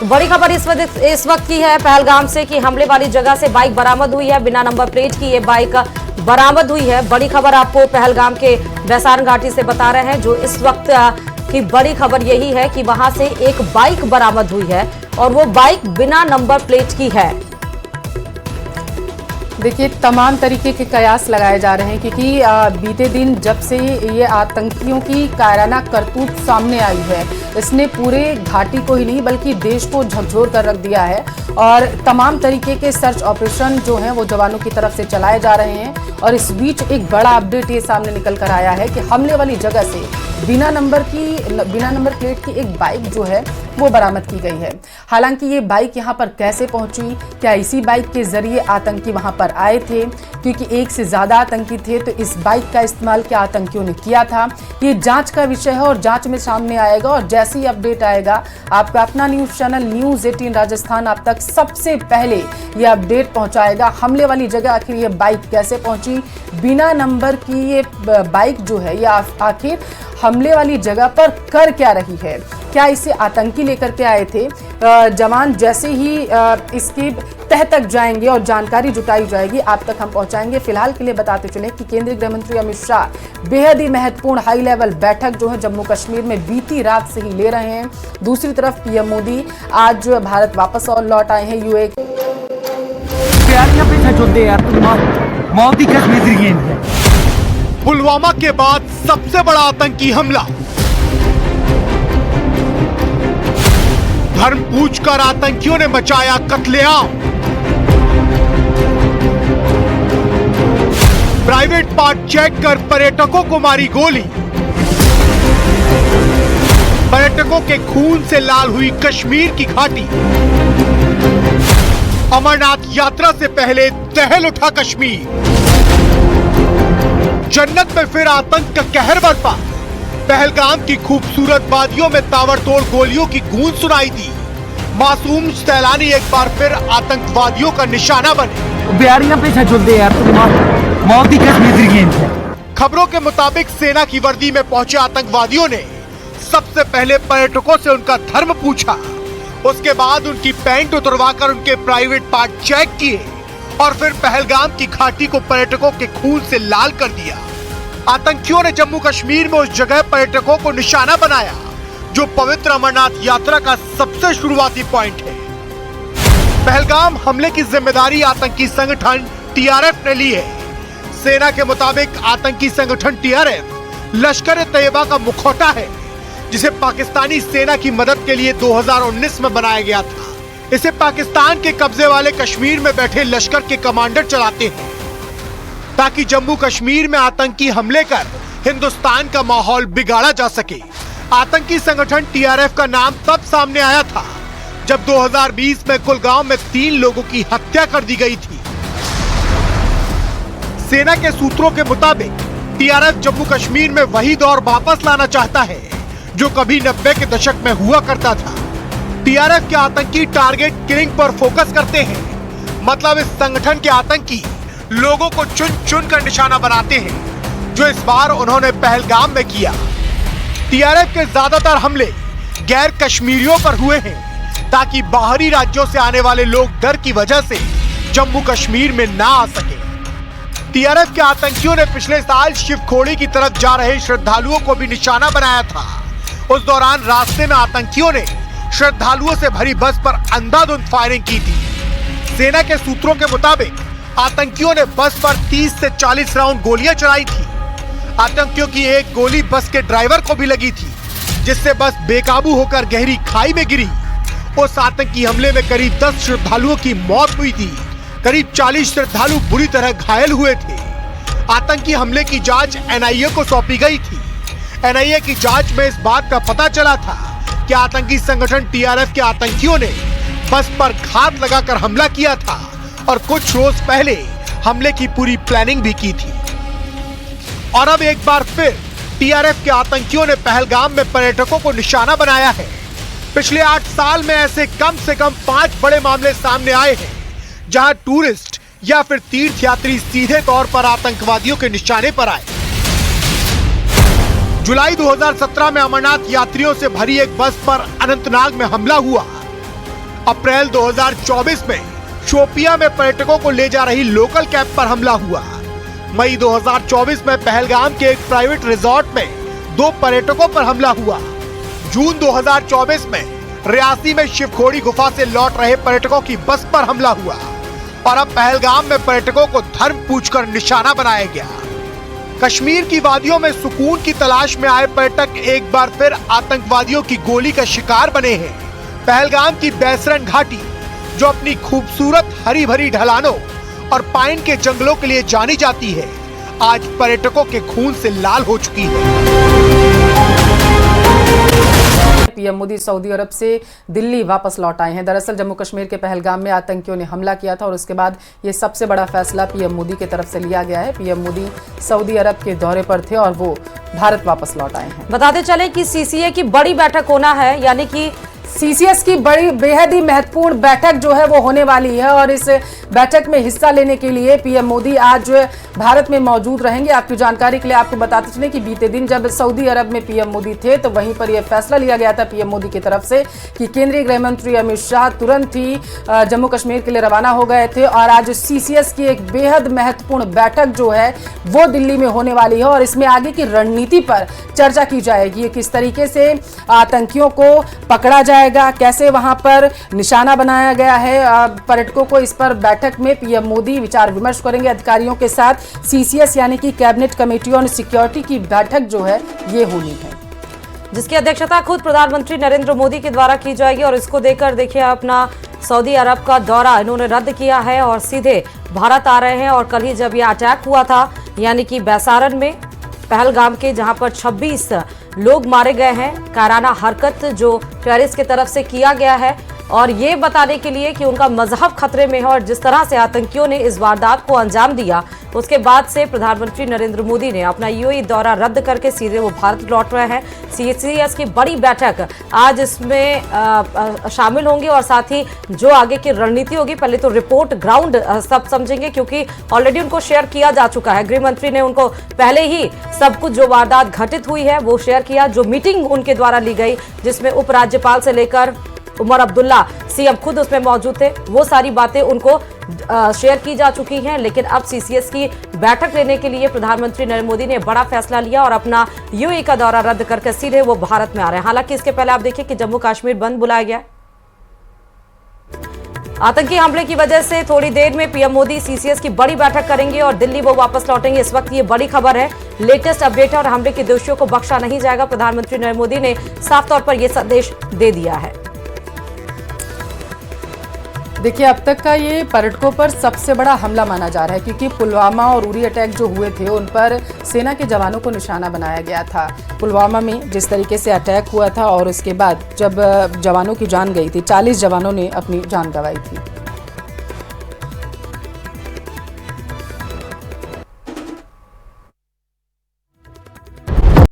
बड़ी खबर इस वक्त की है पहलगाम से कि हमले वाली जगह से बाइक बरामद हुई है। बिना नंबर प्लेट की ये बाइक बरामद हुई है। बड़ी खबर आपको पहलगाम के बैसारन घाटी से बता रहे हैं। जो इस वक्त की बड़ी खबर यही है कि वहां से एक बाइक बरामद हुई है और वो बाइक बिना नंबर प्लेट की है। देखिए, तमाम तरीके के कयास लगाए जा रहे हैं क्योंकि बीते दिन जब से ये आतंकियों की कायराना करतूत सामने आई है, इसने पूरे घाटी को ही नहीं बल्कि देश को झकझोर कर रख दिया है। और तमाम तरीके के सर्च ऑपरेशन जो हैं वो जवानों की तरफ से चलाए जा रहे हैं। और इस बीच एक बड़ा अपडेट ये सामने निकल कर आया है कि हमले वाली जगह से बिना नंबर प्लेट की एक बाइक जो है वो बरामद की गई है। हालांकि ये बाइक यहाँ पर कैसे पहुंची, क्या इसी बाइक के जरिए आतंकी वहां पर आए थे, क्योंकि एक से ज्यादा आतंकी थे तो इस बाइक का इस्तेमाल क्या आतंकियों ने किया था, ये जांच का विषय है और जांच में सामने आएगा। और जैसे ही अपडेट आएगा आपका अपना न्यूज चैनल न्यूज 18 राजस्थान आप तक सबसे पहले ये अपडेट पहुंचाएगा। हमले वाली जगह आखिर ये बाइक कैसे पहुंची, बिना नंबर की ये बाइक जो है ये आखिर हमले वाली जगह पर कर क्या रही है, क्या इसे आतंकी लेकर के आए थे। जवान जैसे ही इसकी तह तक जाएंगे और जानकारी जुटाई जाएगी आप तक हम पहुंचाएंगे। फिलहाल के लिए बताते चले कि केंद्रीय गृह मंत्री अमित शाह बेहद ही महत्वपूर्ण हाई लेवल बैठक जो है जम्मू कश्मीर में बीती रात से ही ले रहे हैं। दूसरी तरफ पीएम मोदी आज भारत वापस और लौट आए हैं यूए। पुलवामा के बाद सबसे बड़ा आतंकी हमला, धर्म पूछकर आतंकियों ने मचाया कत्लेआम। प्राइवेट पार्ट चेक कर पर्यटकों को मारी गोली। पर्यटकों के खून से लाल हुई कश्मीर की घाटी। अमरनाथ यात्रा से पहले दहल उठा कश्मीर। जन्नत में फिर आतंक का कहर बरपा। पहलगाम की खूबसूरत वादियों में ताबड़तोड़ गोलियों की गूंज सुनाई दी। मासूम सैलानी एक बार फिर आतंकवादियों का निशाना बने। खबरों के मुताबिक सेना की वर्दी में पहुंचे आतंकवादियों ने सबसे पहले पर्यटकों से उनका धर्म पूछा। उसके बाद उनकी पैंट उतरवाकर उनके प्राइवेट पार्ट चेक किए और फिर पहलगाम की घाटी को पर्यटकों के खून से लाल कर दिया। आतंकियों ने जम्मू कश्मीर में उस जगह पर्यटकों को निशाना बनाया जो पवित्र अमरनाथ यात्रा का सबसे शुरुआती पॉइंट है। पहलगाम हमले की जिम्मेदारी आतंकी संगठन टीआरएफ ने ली है। सेना के मुताबिक आतंकी संगठन टीआरएफ लश्कर-ए-तैयबा का मुखौटा है जिसे पाकिस्तानी सेना की मदद के लिए 2019 में बनाया गया था। इसे पाकिस्तान के कब्जे वाले कश्मीर में बैठे लश्कर के कमांडर चलाते हैं ताकि जम्मू कश्मीर में आतंकी हमले कर हिंदुस्तान का माहौल बिगाड़ा जा सके। आतंकी संगठन टीआरएफ का नाम तब सामने आया था जब 2020 में कुलगांव में 3 लोगों की हत्या कर दी गई थी। सेना के सूत्रों के मुताबिक टीआरएफ जम्मू कश्मीर में वही दौर वापस लाना चाहता है जो कभी 90 के दशक में हुआ करता था। टीआरएफ के आतंकी टारगेट किलिंग पर फोकस करते हैं। मतलब इस संगठन के आतंकी लोगों को चुन चुन कर निशाना बनाते हैं जो इस बार उन्होंने पहलगाम में किया। टीआरएफ के ज्यादातर हमले गैर कश्मीरियों पर हुए हैं ताकि बाहरी राज्यों से आने वाले लोग डर की वजह से जम्मू कश्मीर में ना आ सके। टीआरएफ के आतंकियों ने पिछले साल शिवखोड़ी की तरफ जा रहे श्रद्धालुओं को भी निशाना बनाया था। उस दौरान रास्ते में आतंकियों ने श्रद्धालुओं से भरी बस पर अंधाधुंध फायरिंग की थी। सेना के सूत्रों के मुताबिक आतंकियों ने बस पर 30 से 40 राउंड गोलियां चलाई थी। आतंकियों की एक गोली बस के ड्राइवर को भी लगी थी जिससे बस बेकाबू होकर गहरी खाई में गिरी। उस आतंकी हमले में करीब 10 श्रद्धालुओं की मौत हुई थी। करीब 40 श्रद्धालु बुरी तरह घायल हुए थे। आतंकी हमले की जांच एनआईए को सौंपी गई थी। एनआईए की जांच में इस बात का पता चला था कि आतंकी संगठन टीआरएफ के आतंकियों ने बस पर घात लगाकर हमला किया था और कुछ रोज पहले हमले की पूरी प्लानिंग भी की थी। और अब एक बार फिर टीआरएफ के आतंकियों ने पहलगाम में पर्यटकों को निशाना बनाया है। पिछले 8 साल में ऐसे कम से कम 5 बड़े मामले सामने आए हैं जहां टूरिस्ट या फिर तीर्थयात्री सीधे तौर पर आतंकवादियों के निशाने पर आए। जुलाई 2017 में अमरनाथ यात्रियों से भरी एक बस पर अनंतनाग में हमला हुआ। अप्रैल 2024 में शोपियां में पर्यटकों को ले जा रही लोकल कैब पर हमला हुआ। मई 2024 में पहलगाम के एक प्राइवेट रिजॉर्ट में 2 पर्यटकों पर हमला हुआ। जून 2024 में रियासी में शिवखोड़ी गुफा से लौट रहे पर्यटकों की बस पर हमला हुआ और अब पहलगाम में पर्यटकों को धर्म पूछकर निशाना बनाया गया। कश्मीर की वादियों में सुकून की तलाश में आए पर्यटक एक बार फिर आतंकवादियों की गोली का शिकार बने हैं। पहलगाम की बैसरन घाटी, जो अपनी खूबसूरत हरी भरी ढलानों और पाइन के जंगलों के लिए जानी जाती है, आज पर्यटकों के खून से लाल हो चुकी है। पीएम मोदी सऊदी अरब से दिल्ली वापस लौट आए हैं। दरअसल जम्मू कश्मीर के पहलगाम में आतंकियों ने हमला किया था और उसके बाद ये सबसे बड़ा फैसला पीएम मोदी की तरफ से लिया गया है। पीएम मोदी सऊदी अरब के दौरे पर थे और वो भारत वापस लौट आए हैं। बताते चले कि सीसीए की बड़ी बैठक होना है, यानी कि सीसीएस की बड़ी बेहद ही महत्वपूर्ण बैठक जो है वो होने वाली है और इस बैठक में हिस्सा लेने के लिए पीएम मोदी आज जो है भारत में मौजूद रहेंगे। आपकी जानकारी के लिए आपको बताते चलें कि बीते दिन जब सऊदी अरब में पीएम मोदी थे तो वहीं पर यह फैसला लिया गया था पीएम मोदी की तरफ से कि केंद्रीय गृह मंत्री अमित शाह तुरंत ही जम्मू कश्मीर के लिए रवाना हो गए थे और आज सीसीएस की एक बेहद महत्वपूर्ण बैठक जो है वो दिल्ली में होने वाली है और इसमें आगे की रणनीति पर चर्चा की जाएगी। किस तरीके से आतंकियों को पकड़ा जाएगा, कैसे वहां पर निशाना बनाया गया है पर्यटकों को, इस पर बैठक में पीएम मोदी विचार विमर्श करेंगे अधिकारियों के साथ। सीसीएस यानी कि कैबिनेट कमेटी ऑन सिक्योरिटी की बैठक जो है ये होनी है, जिसकी अध्यक्षता खुद प्रधानमंत्री नरेंद्र मोदी के द्वारा की जाएगी। और इसको देखकर देखिए अपना सऊदी अरब का दौरा इन्होंने रद्द किया है और सीधे भारत आ रहे हैं। और कल ही जब यह अटैक हुआ था, यानी कि बैसारन में पहलगाम के, जहां पर 26 लोग मारे गए हैं, कायराना हरकत जो टेररिस्ट की तरफ से किया गया है और ये बताने के लिए कि उनका मजहब खतरे में है और जिस तरह से आतंकियों ने इस वारदात को अंजाम दिया, उसके बाद से प्रधानमंत्री नरेंद्र मोदी ने अपना यूएई दौरा रद्द करके सीधे वो भारत लौट रहे हैं। सीसीएस की बड़ी बैठक आज इसमें शामिल होंगी और साथ ही जो आगे की रणनीति होगी, पहले तो रिपोर्ट ग्राउंड सब समझेंगे क्योंकि ऑलरेडी उनको शेयर किया जा चुका है। गृह मंत्री ने उनको पहले ही सब कुछ जो वारदात घटित हुई है वो शेयर किया। जो मीटिंग उनके द्वारा ली गई जिसमें उपराज्यपाल से लेकर उमर अब्दुल्ला सीएम खुद उसमें मौजूद थे, वो सारी बातें उनको शेयर की जा चुकी हैं। लेकिन अब सीसीएस की बैठक लेने के लिए प्रधानमंत्री नरेंद्र मोदी ने बड़ा फैसला लिया और अपना यूएई का दौरा रद्द करके सीधे वो भारत में आ रहे हैं। हालांकि इसके पहले आप देखिए कि जम्मू कश्मीर बंद बुलाया गया। आतंकी हमले की वजह से थोड़ी देर में पीएम मोदी सीसीएस की बड़ी बैठक करेंगे और दिल्ली वो वापस लौटेंगे। इस वक्त ये बड़ी खबर है, लेटेस्ट अपडेट है और हमले के दोषियों को बख्शा नहीं जाएगा। प्रधानमंत्री नरेंद्र मोदी ने साफ तौर पर यह संदेश दे दिया है। देखिए, अब तक का ये पर्यटकों पर सबसे बड़ा हमला माना जा रहा है क्योंकि पुलवामा और उरी अटैक जो हुए थे उन पर सेना के जवानों को निशाना बनाया गया था। पुलवामा में जिस तरीके से अटैक हुआ था और उसके बाद जब जवानों की जान गई थी, 40 जवानों ने अपनी जान गंवाई थी।